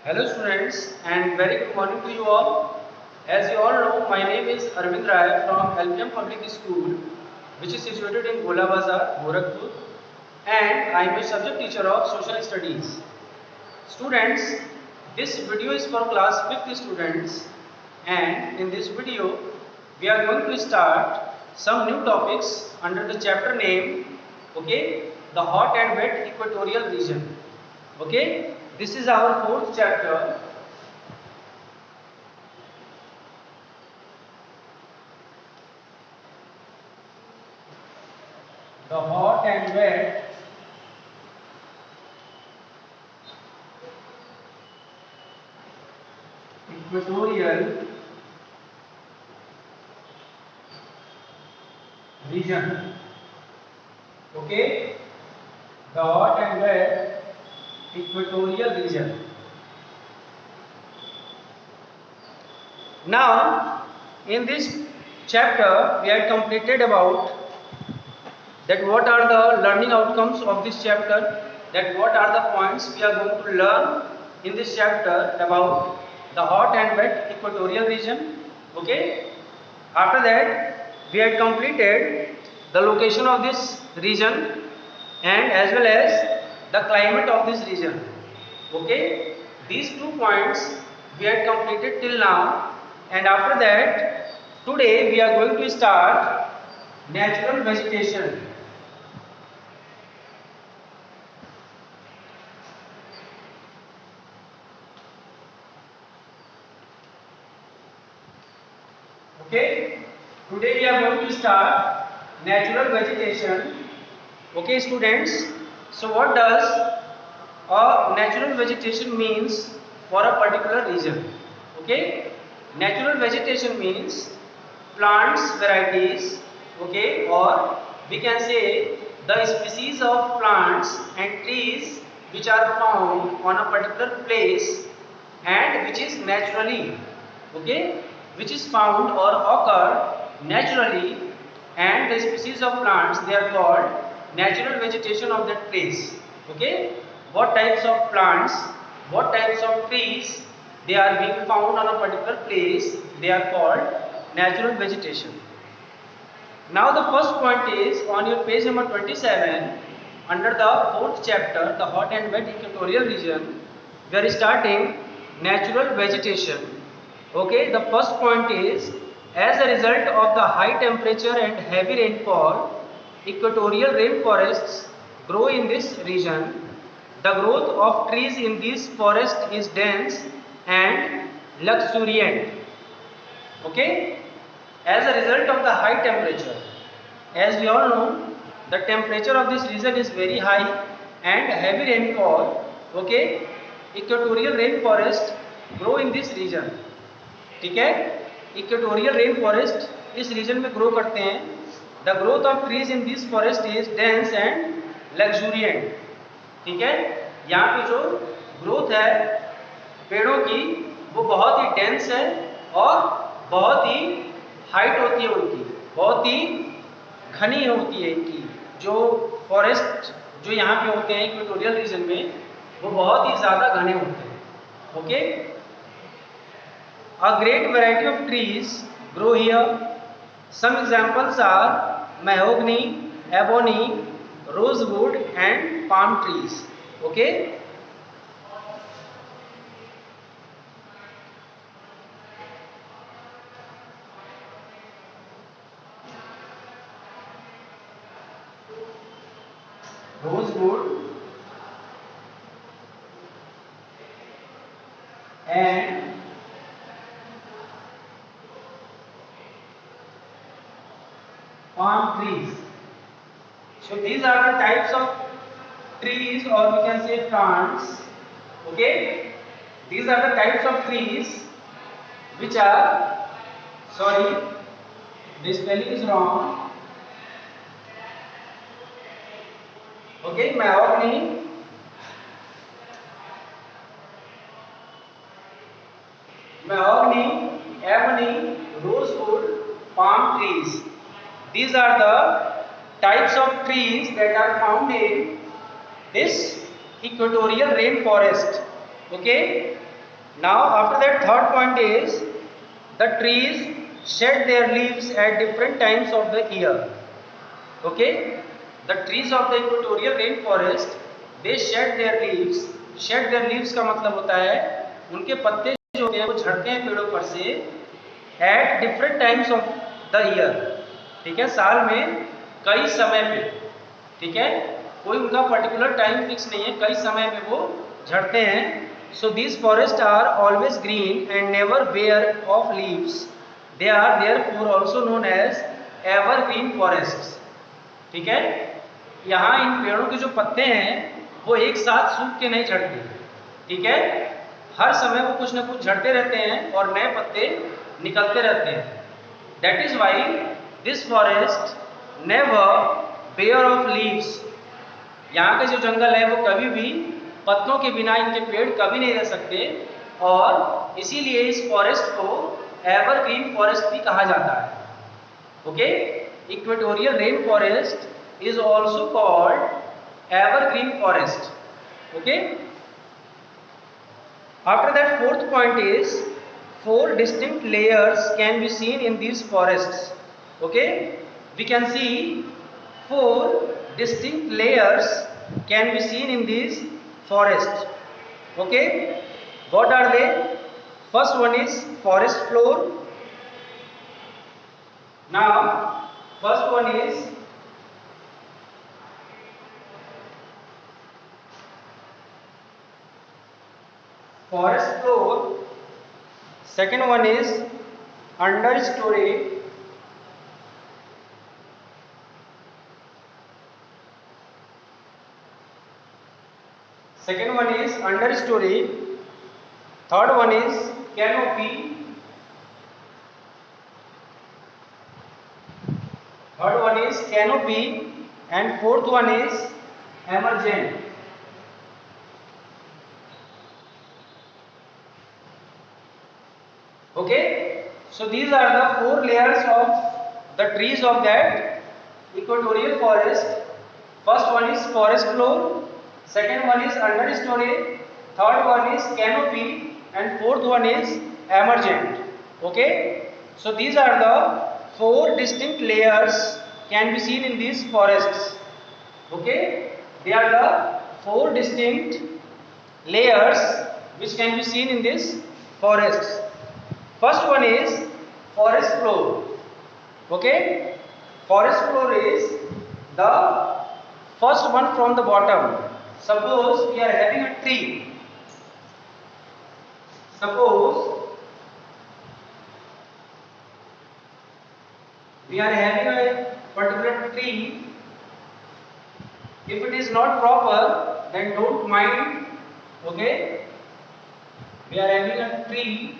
Hello students and very good morning to you all. As you all know, my name is Arvind Rai from LPM Public School, which is situated in Gola Bazar, Gorakhpur, and I am a subject teacher of Social Studies. Students, this video is for class 5th students, and in this video we are going to start some new topics under the chapter name, okay, the hot and wet equatorial region. Okay, this is our fourth chapter. The hot and wet equatorial region. Okay, the hot and wet equatorial region. Now, in this chapter, we have completed about that what are the learning outcomes of this chapter, that what are the points we are going to learn in this chapter about the hot and wet equatorial region. Okay, after that we had completed the location of this region and as well as the climate of this region. Okay, these 2 points we had completed till now, and after that today we are going to start natural vegetation. Okay, today we are going to start natural vegetation. Okay, students. So, what does a natural vegetation means for a particular region? Okay, natural vegetation means plants varieties. Okay, or we can say the species of plants and trees which are found on a particular place and which is naturally, okay, which is found or occur naturally, and the species of plants they are called natural vegetation of that place. Okay, what types of plants, what types of trees they are being found on a particular place, they are called natural vegetation. Now the first point is on your page number 27 under the fourth chapter, the hot and wet equatorial region. We are starting natural vegetation. Okay, the first point is as a result of the high temperature and heavy rainfall, equatorial rainforests grow in this region. The growth of trees in this forest is dense and luxuriant. Okay, as a result of the high temperature, as we all know, the temperature of this region is very high and heavy rainfall. Okay, equatorial rainforest grow in this region. ठीक है, equatorial rain forest इस region में grow करते हैं. The growth of trees in this forest is dense and luxuriant. ठीक है, यहाँ पे जो ग्रोथ है पेड़ों की वो बहुत ही डेंस है और बहुत ही हाइट होती है उनकी, बहुत ही घनी होती है इनकी. जो फॉरेस्ट जो यहाँ पे होते हैं इक्वेटोरियल रीजन में वो बहुत ही ज़्यादा घने होते हैं. Okay, a great variety of trees grow here. Some examples are mahogany, ebony, rosewood and palm trees. Okay, rosewood and palm trees. So these are the types of trees or we can say plants. Okay, these are the types of trees which are, sorry, this spelling is wrong. Okay, mahogany, ebony, rosewood, palm trees. These are the types of trees that are found in this equatorial rainforest. Okay, Now after that, third point is the trees shed their leaves at different times of the year. Okay, the trees of the equatorial rainforest, they shed their leaves. Shed their leaves का मतलब होता है उनके पत्ते जो होते हैं वो झड़ते हैं पेड़ों पर से at different times of the year. ठीक है, साल में कई समय पे। ठीक है, कोई उनका पर्टिकुलर टाइम फिक्स नहीं है, कई समय पे वो झड़ते हैं। So these forest are always green and never bare of leaves. They are therefore also known as evergreen forests. ठीक है, यहाँ इन पेड़ों के जो पत्ते हैं वो एक साथ सूख के नहीं झड़ते। ठीक है, हर समय वो कुछ ना कुछ झड़ते रहते हैं और नए पत्ते निकलते रहते हैं। That is why this forest never bare of leaves. यहाँ का जो जंगल है वो कभी भी पत्तों के बिना इनके पेड़ कभी नहीं रह सकते, और इसीलिए इस फॉरेस्ट को एवरग्रीन फॉरेस्ट भी कहा जाता है। Okay, equatorial rain forest is also called evergreen forest. Okay, after that, fourth point is four distinct layers can be seen in these forests. Okay, we can see four distinct layers can be seen in these forests. Okay, what are they? First one is forest floor. Now first one is forest floor, second one is understory, second one is understory, third one is canopy, third one is canopy, and fourth one is emergent. Okay, so these are the four layers of the trees of that equatorial forest. First one is forest floor, second one is understory, third one is canopy, and fourth one is emergent. Okay, so these are the four distinct layers can be seen in these forests. Okay, they are the four distinct layers which can be seen in these forests. First one is forest floor. Okay, forest floor is the first one from the bottom. Suppose we are having a tree. Suppose we are having a particular tree. If it is not proper, then don't mind. Okay, we are having a tree.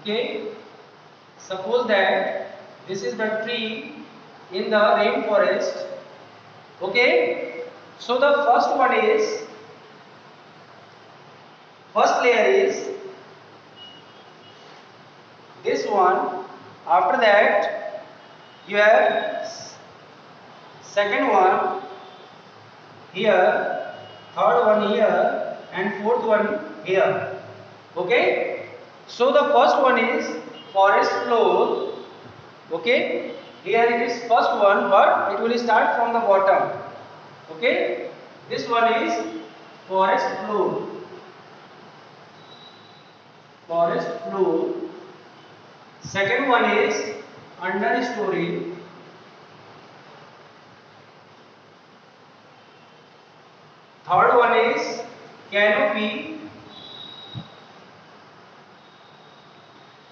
Okay, suppose that this is the tree in the rainforest. Okay, so the first one is, first layer is this one. After that you have second one here, third one here, and fourth one here. Okay, so the first one is forest floor. Okay, here it is first one, but it will start from the bottom. Okay, this one is forest floor. Forest floor. Second one is understory. Third one is canopy.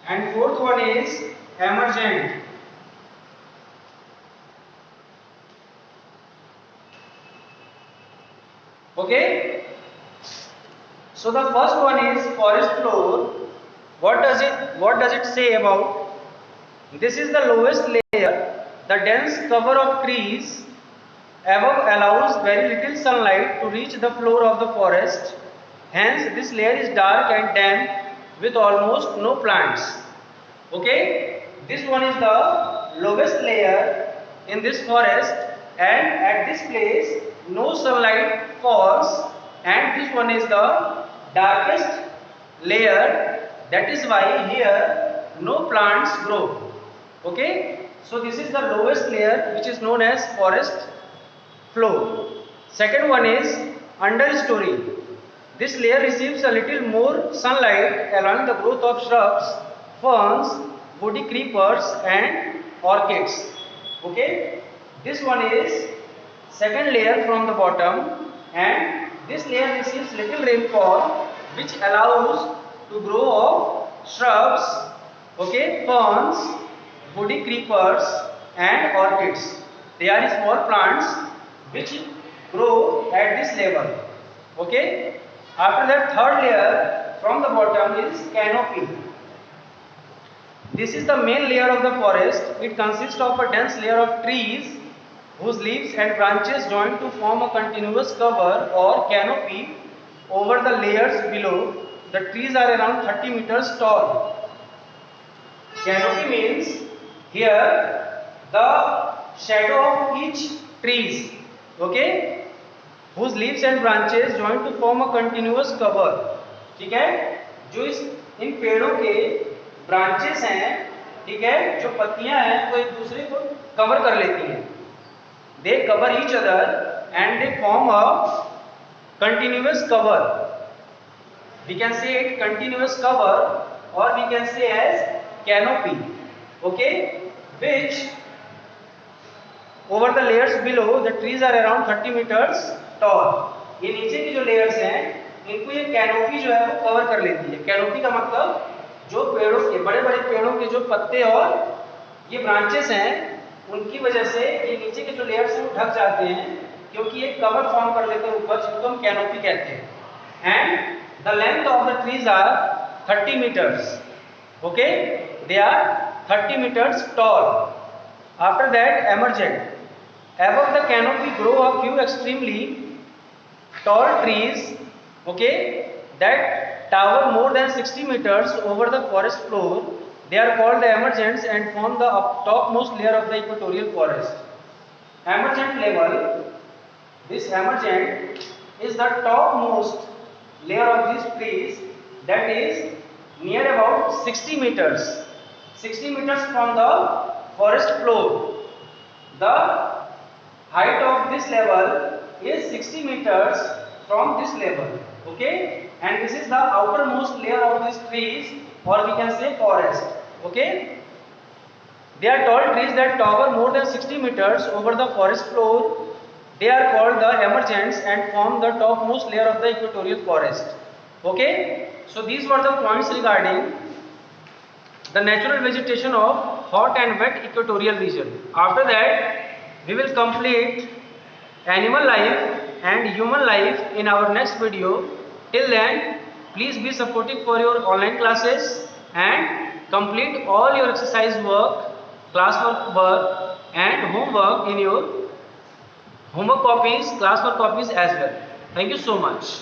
And fourth one is emergent. Okay, so the first one is forest floor. What does it say about? This is the lowest layer. The dense cover of trees above allows very little sunlight to reach the floor of the forest. Hence this layer is dark and damp with almost no plants. Okay, this one is the lowest layer in this forest, and at this place no sunlight falls and this one is the darkest layer. That is why here no plants grow. Okay, so this is the lowest layer, which is known as forest floor. Second one is understory. This layer receives a little more sunlight, allowing the growth of shrubs, ferns, woody creepers and orchids. Okay, this one is second layer from the bottom, and this layer receives little rainfall, which allows to grow of shrubs, okay, ferns, woody creepers and orchids. They are small plants which grow at this level. Okay, after that, third layer from the bottom is canopy. This is the main layer of the forest. It consists of a dense layer of trees whose leaves and branches join to form a continuous cover or canopy over the layers below. The trees are around 30 meters tall. Canopy means here the shadow of each trees, okay, whose leaves and branches join to form a continuous cover. ठीक है, जो इन पेड़ों के branches हैं, ठीक है, जो पत्तियां हैं वो एक दूसरे को कवर कर लेती हैं. They cover each other and they form a continuous cover. We can say it continuous cover, or we can say as canopy. Okay, which over the layers below, the trees are around 30 meters tall. ये नीचे की जो layers हैं, इनको ये canopy जो है वो cover कर लेती है. Canopy का मतलब जो पेड़ों के बड़े-बड़े पेड़ों के जो पत्ते और ये branches हैं, उनकी वजह से ये नीचे के जो layers हैं वो ढक जाते हैं, क्योंकि ये cover form कर लेते हैं ऊपर, जिनको हम canopy कहते हैं. And the length of the trees are 30 meters. Okay, they are 30 meters tall. After that, emergent. Above the canopy grow a few extremely tall trees, okay, that tower more than 60 meters over the forest floor. They are called the emergents and form the topmost layer of the equatorial forest. Emergent level, this emergent is the topmost layer of these trees, that is near about 60 meters. 60 meters from the forest floor. The height of this level is 60 meters from this level. Okay, and this is the outermost layer of these trees, or we can say forest. Okay, they are tall trees that tower more than 60 meters over the forest floor. They are called the emergents and form the topmost layer of the equatorial forest. Okay, so these were the points regarding the natural vegetation of hot and wet equatorial region. After that, we will complete animal life and human life in our next video. Till then, please be supportive for your online classes and complete all your exercise work, classwork work and homework in your homework copies, classwork copies as well. Thank you so much.